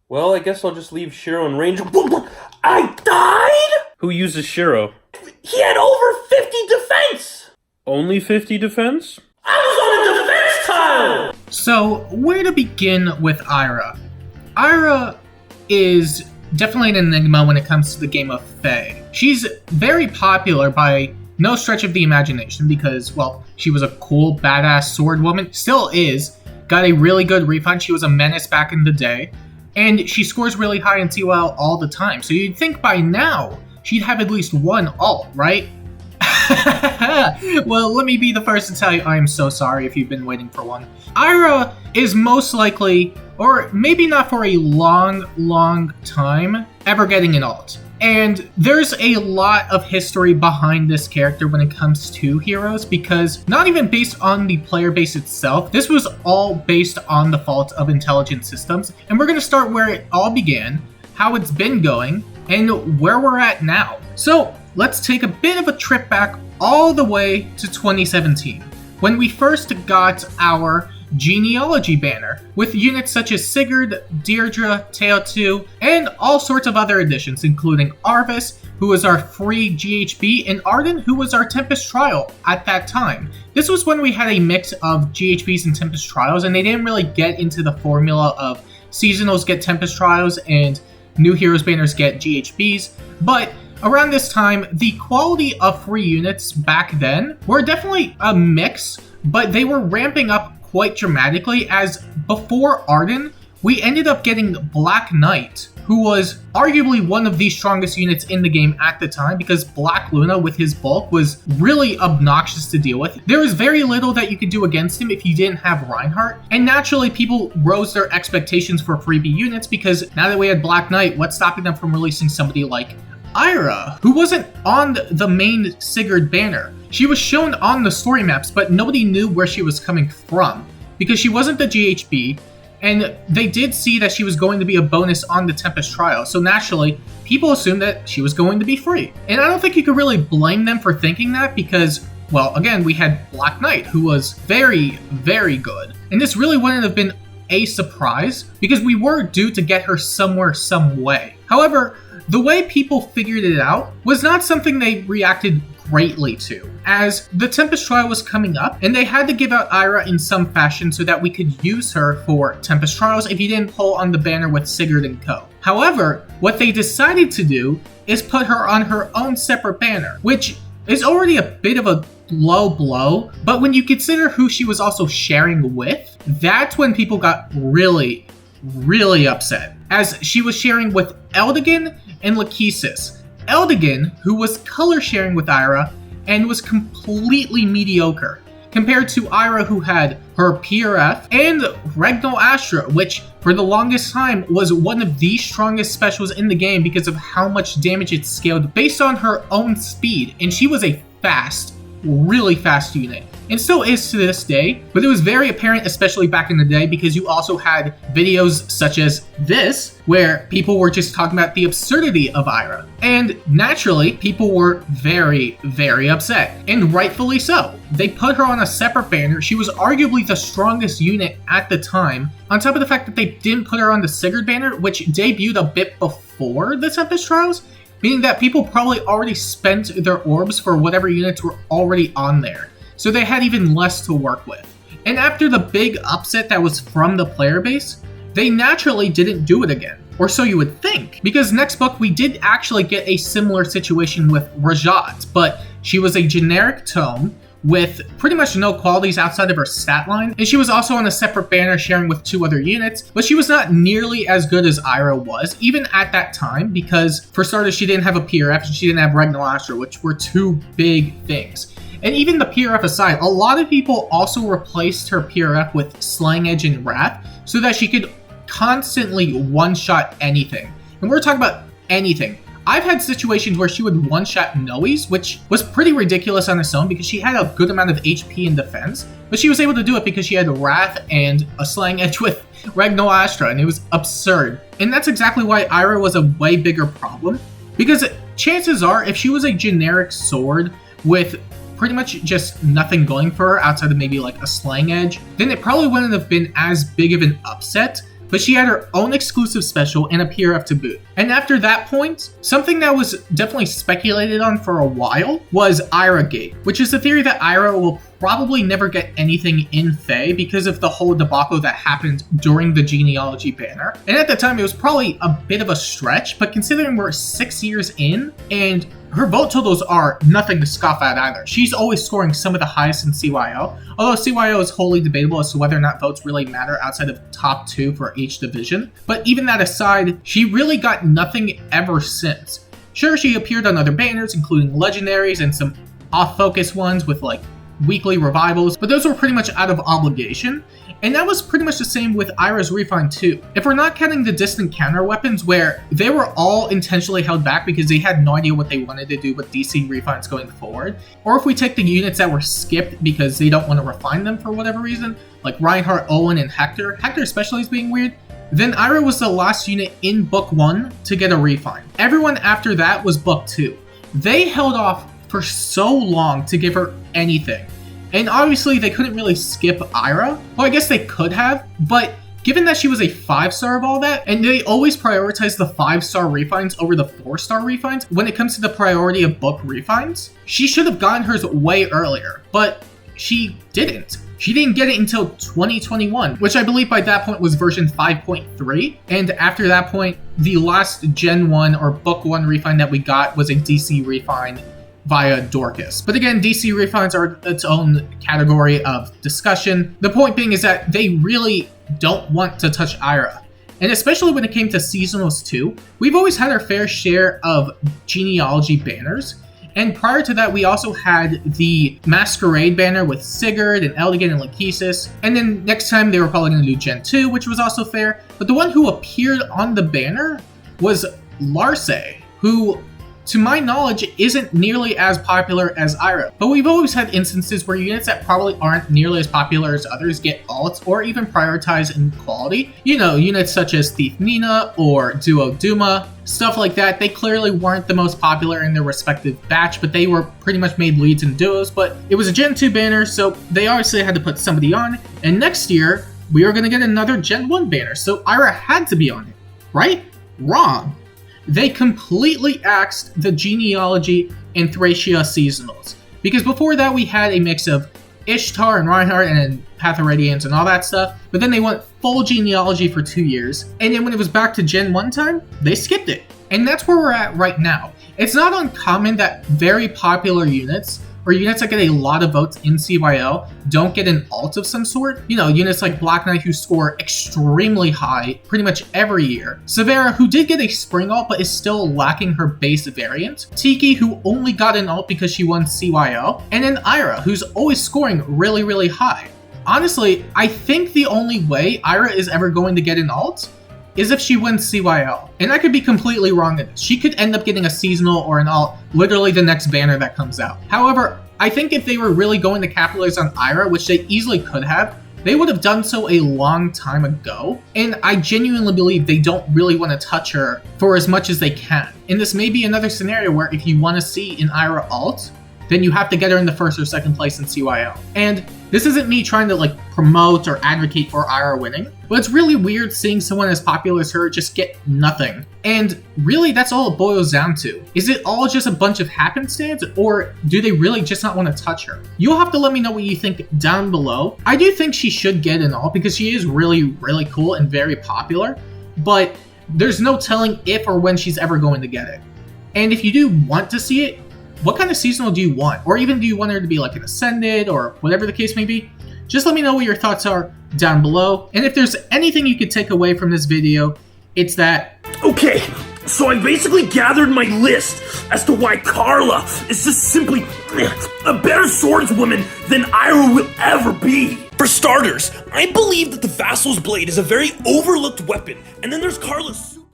Well, I guess I'll just leave Shiro in range. I died? Who uses Shiro? He had over 50 defense! Only 50 defense? I was on a defense tile! So, where to begin with Ayra? Ayra is definitely an enigma when it comes to the game of Fae. She's very popular by no stretch of the imagination because, well, she was a cool, badass sword woman, still is, got a really good refund, she was a menace back in the day, and she scores really high in TOL all the time, so you'd think by now she'd have at least one ult, right? Well, let me be the first to tell you I am so sorry if you've been waiting for one. Ayra is most likely, or maybe not for a long time, ever getting an ult. And there's a lot of history behind this character when it comes to heroes, because not even based on the player base itself, this was all based on the fault of intelligent systems. And we're going to start where it all began, how it's been going, and where we're at now. So let's take a bit of a trip back all the way to 2017, when we first got our genealogy banner, with units such as Sigurd, Deirdre, Teotihu, and all sorts of other additions, including Arvis, who was our free GHB, and Arden, who was our Tempest Trial at that time. This was when we had a mix of GHBs and Tempest Trials, and they didn't really get into the formula of seasonals get Tempest Trials and new heroes banners get GHBs, but around this time, the quality of free units back then were definitely a mix, but they were ramping up quite dramatically, as before Arden, we ended up getting Black Knight, who was arguably one of the strongest units in the game at the time, because Black Luna with his bulk was really obnoxious to deal with. There was very little that you could do against him if you didn't have Reinhardt, and naturally people rose their expectations for freebie units, because now that we had Black Knight, what's stopping them from releasing somebody like Ayra, who wasn't on the main Sigurd banner? She was shown on the story maps, but nobody knew where she was coming from, because she wasn't the GHB, and they did see that she was going to be a bonus on the Tempest Trial, so naturally, people assumed that she was going to be free. And I don't think you could really blame them for thinking that, because, well, again, we had Black Knight, who was very good. And this really wouldn't have been a surprise, because we were due to get her somewhere, some way. However, the way people figured it out was not something they reacted greatly to, as the Tempest Trial was coming up, and they had to give out Ayra in some fashion so that we could use her for Tempest Trials if you didn't pull on the banner with Sigurd and co. However, what they decided to do is put her on her own separate banner, which is already a bit of a low blow, but when you consider who she was also sharing with, that's when people got really upset, as she was sharing with Eldigan and Lachesis. Eldigan, who was color sharing with Ayra and was completely mediocre, compared to Ayra, who had her PRF and Regnal Astra, which for the longest time was one of the strongest specials in the game because of how much damage it scaled based on her own speed, and she was a really fast unit, and still is to this day, but it was very apparent, especially back in the day, because you also had videos such as this, where people were just talking about the absurdity of Ayra. And naturally, people were very upset, and rightfully so. They put her on a separate banner. She was arguably the strongest unit at the time, on top of the fact that they didn't put her on the Sigurd banner, which debuted a bit before the Tempest Trials, meaning that people probably already spent their orbs for whatever units were already on there. So they had even less to work with. And after the big upset that was from the player base, they naturally didn't do it again. Or so you would think. Because next book we did actually get a similar situation with Rajat, but she was a generic tome with pretty much no qualities outside of her stat line, and she was also on a separate banner sharing with 2 other units, but she was not nearly as good as Ayra was, even at that time, because for starters she didn't have a PRF and she didn't have Regnal Astra, which were 2 big things. And even the PRF aside, a lot of people also replaced her PRF with Slang Edge and Wrath so that she could constantly one-shot anything. And we're talking about anything. I've had situations where she would one-shot Noe's, which was pretty ridiculous on its own because she had a good amount of HP in defense, but she was able to do it because she had Wrath and a Slang Edge with Regnal Astra, and it was absurd. And that's exactly why Ayra was a way bigger problem, because chances are, if she was a generic sword with pretty much just nothing going for her outside of maybe like a Slang Edge, then it probably wouldn't have been as big of an upset. but she had her own exclusive special and a PRF to boot. And after that point, something that was definitely speculated on for a while was Ayragate, which is the theory that Ayra will probably never get anything in Fae because of the whole debacle that happened during the genealogy banner. And at the time, it was probably a bit of a stretch, but considering we're 6 years in, and her vote totals are nothing to scoff at either. She's always scoring some of the highest in CYO, although CYO is wholly debatable as to whether or not votes really matter outside of top 2 for each division. But even that aside, she really got nothing ever since. Sure, she appeared on other banners, including legendaries and some off-focus ones with like weekly revivals, but those were pretty much out of obligation. And that was pretty much the same with Ayra's Refine too. If we're not counting the distant counter weapons where they were all intentionally held back because they had no idea what they wanted to do with DC refines going forward, or if we take the units that were skipped because they don't want to refine them for whatever reason, like Reinhardt, Owen, and Hector especially is being weird, then Ayra was the last unit in Book 1 to get a refine. Everyone after that was Book 2. They held off for so long to give her anything. And obviously they couldn't really skip Ayra. Well, I guess they could have, but given that she was a 5-star of all that, and they always prioritize the 5-star refines over the 4-star refines when it comes to the priority of book refines, she should have gotten hers way earlier, but she didn't. She didn't get it until 2021, which I believe by that point was version 5.3. And after that point, the last Gen 1 or Book 1 refine that we got was a DC refine via Dorcas. But again, DC refines are its own category of discussion. The point being is that they really don't want to touch Ayra. And especially when it came to seasonals too, we've always had our fair share of genealogy banners. And prior to that, we also had the Masquerade banner with Sigurd and Eldigan and Lachesis. And then next time they were probably going to do Gen 2, which was also fair. But the one who appeared on the banner was Larce, who, to my knowledge, isn't nearly as popular as Ayra. But we've always had instances where units that probably aren't nearly as popular as others get alts or even prioritize in quality. You know, units such as Thief Nina or Duo Duma, stuff like that. They clearly weren't the most popular in their respective batch, but they were pretty much made leads in duos. But it was a Gen 2 banner, so they obviously had to put somebody on. And next year, we are going to get another Gen 1 banner, so Ayra had to be on it, right? Wrong. They completely axed the genealogy and Thracia seasonals. Because before that we had a mix of Ishtar and Reinhardt and Path of Radiance and all that stuff, but then they went full genealogy for 2 years, and then when it was back to Gen 1 time, they skipped it. And that's where we're at right now. It's not uncommon that very popular units, or units that get a lot of votes in CYO, don't get an alt of some sort. You know, units like Black Knight who score extremely high pretty much every year. Severa, who did get a spring alt but is still lacking her base variant. Tiki, who only got an alt because she won CYO. And then Ayra, who's always scoring really, really high. Honestly, I think the only way Ayra is ever going to get an alt is if she wins CYO. And I could be completely wrong in this. She could end up getting a seasonal or an alt literally the next banner that comes out. However, I think if they were really going to capitalize on Ayra, which they easily could have, they would have done so a long time ago. And I genuinely believe they don't really want to touch her for as much as they can. And this may be another scenario where if you want to see an Ayra alt, then you have to get her in the first or second place in CYO. And this isn't me trying to like promote or advocate for Ayra winning, but it's really weird seeing someone as popular as her just get nothing. And really that's all it boils down to. Is it all just a bunch of happenstance, or do they really just not want to touch her? You'll have to let me know what you think down below. I do think she should get an alt because she is really, really cool and very popular, but there's no telling if or when she's ever going to get it. And if you do want to see it, what kind of seasonal do you want? Or even do you want her to be like an Ascended or whatever the case may be? Just let me know what your thoughts are down below. And if there's anything you could take away from this video, it's that... Okay, so I basically gathered my list as to why Carla is just simply a better swordswoman than Ayra will ever be. For starters, I believe that the Vassal's Blade is a very overlooked weapon, and then there's Carla's...